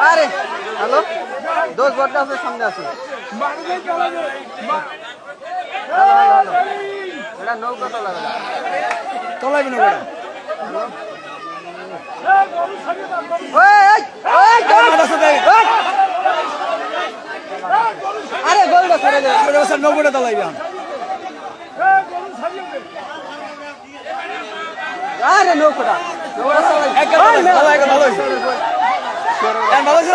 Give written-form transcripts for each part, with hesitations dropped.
আরে হ্যালো দোষ বড়টা আছে সামনে আছে এটা নৌকা তলাবে না তলাবি না আরে গরুটা ছেড়ে দে নৌকাটা তলাইবি আরে নৌকাটা ভালো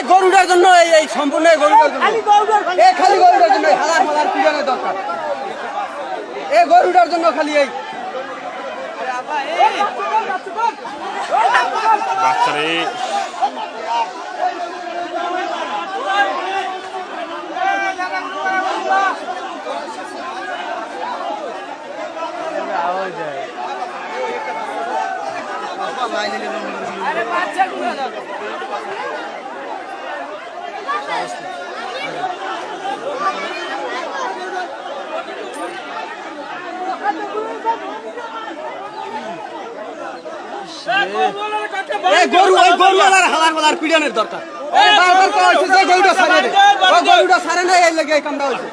গরুটার জন্য এই সম্পূর্ণ গরুটার জন্য খালি গরুটার জন্য হাজার হাজার পিজনের দরকার এই গরুটার জন্য খালি এই বাচ্চারে হাজার পিজনের দরকার গরুটা সারে না এই লেগে এই কামটা হয়েছে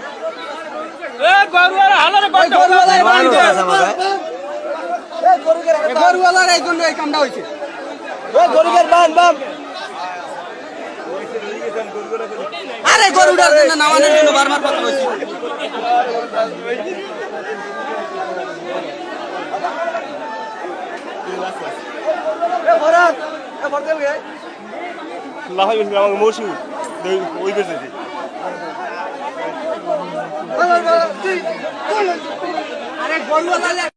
গরুওয়ালার এই জন্য এই কামটা হয়েছে আরে গরুটার জন্য নামানোর জন্য বারবার কথা হয়েছে মৌসুম ওই বেঁচে আরে গরুওয়ালা